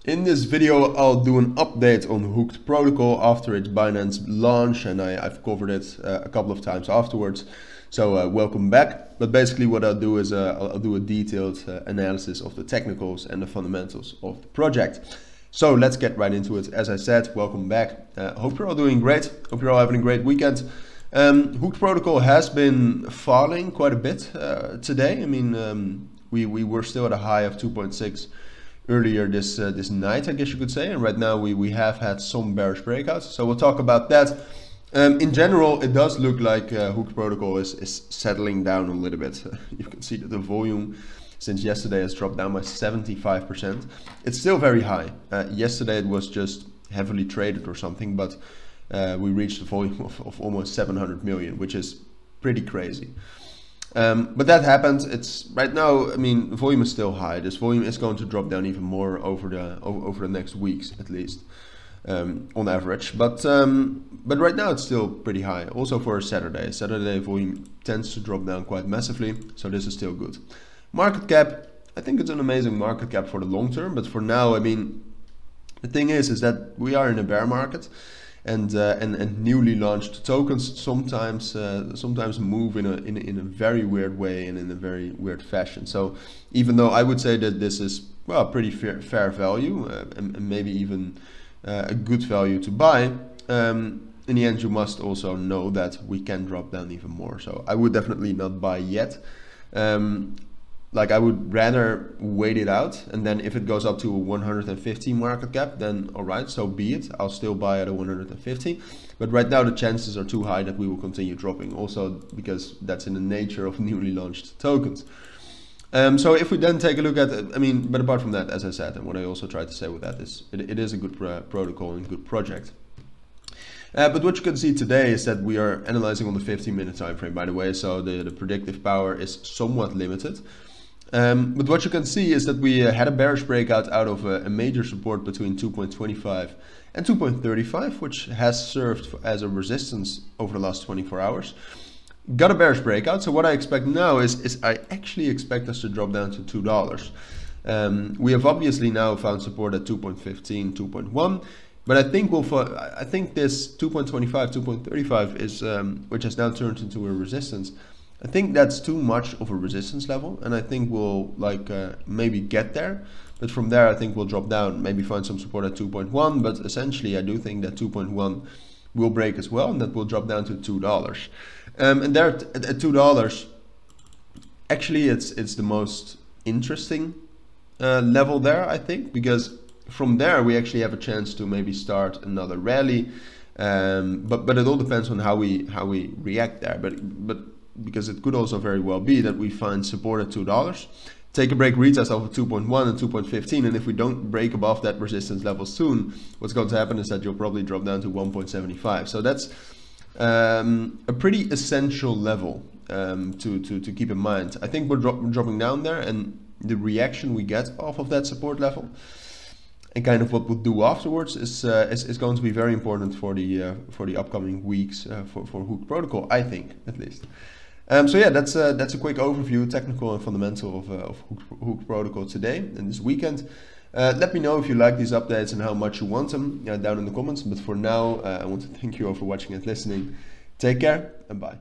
In this video, I'll do an update on Hooked Protocol after its Binance launch, and I've covered it a couple of times afterwards. So welcome back. But basically what I'll do is I'll do a detailed analysis of the technicals and the fundamentals of the project. So let's get right into it. As I said, welcome back. Hope you're all doing great. Hope you're all having a great weekend. Hooked Protocol has been falling quite a bit today. I mean, we were still at a high of 2.6 earlier this night, I guess you could say, and right now we have had some bearish breakouts, so we'll talk about that. In general, it does look like Hooked Protocol is settling down a little bit. You can see that the volume since yesterday has dropped down by 75%. It's still very high. Yesterday it was just heavily traded or something, but we reached a volume of almost 700 million, which is pretty crazy. But that happened. It's right now, I mean, the volume is still high. This volume is going to drop down even more over the next weeks, at least, on average. But right now it's still pretty high. Also for a Saturday. Saturday volume tends to drop down quite massively, so this is still good. Market cap, I think it's an amazing market cap for the long term, but for now, I mean, the thing is that we are in a bear market. And newly launched tokens sometimes move in a very weird way and in a very weird fashion. So even though I would say that this is, well, pretty fair value and maybe even a good value to buy, in the end you must also know that we can drop down even more. So I would definitely not buy yet. Like, I would rather wait it out, and then if it goes up to a 150 market cap, then all right, so be it. I'll still buy at a 150, but right now the chances are too high that we will continue dropping, also because that's in the nature of newly launched tokens. So if we then take a look at, I mean, but apart from that, as I said, and what I also tried to say with that is, it is a good protocol and good project. But what you can see today is that we are analyzing on the 15-minute time frame, by the way, so the predictive power is somewhat limited. But what you can see is that we had a bearish breakout out of a major support between 2.25 and 2.35, which has served as a resistance over the last 24 hours. Got a bearish breakout, so what I expect now is I actually expect us to drop down to $2. We have obviously now found support at 2.15, 2.1, but I think this 2.25, 2.35 is which has now turned into a resistance. I think that's too much of a resistance level, and I think we'll maybe get there, but from there I think we'll drop down, maybe find some support at 2.1, but essentially I do think that 2.1 will break as well, and that will drop down to $2. And there at $2, actually it's the most interesting level there, I think, because from there we actually have a chance to maybe start another rally, but it all depends on how we react there, but because it could also very well be that we find support at $2, take a break retest of 2.1 and 2.15, and if we don't break above that resistance level soon, what's going to happen is that you'll probably drop down to 1.75. So that's a pretty essential level to keep in mind. I think we're dropping down there, and the reaction we get off of that support level and kind of what we'll do afterwards is going to be very important for the upcoming weeks for Hooked Protocol, I think, at least. So yeah, that's a quick overview, technical and fundamental of Hooked Protocol today and this weekend. Let me know if you like these updates and how much you want them down in the comments. But for now, I want to thank you all for watching and listening. Take care and bye.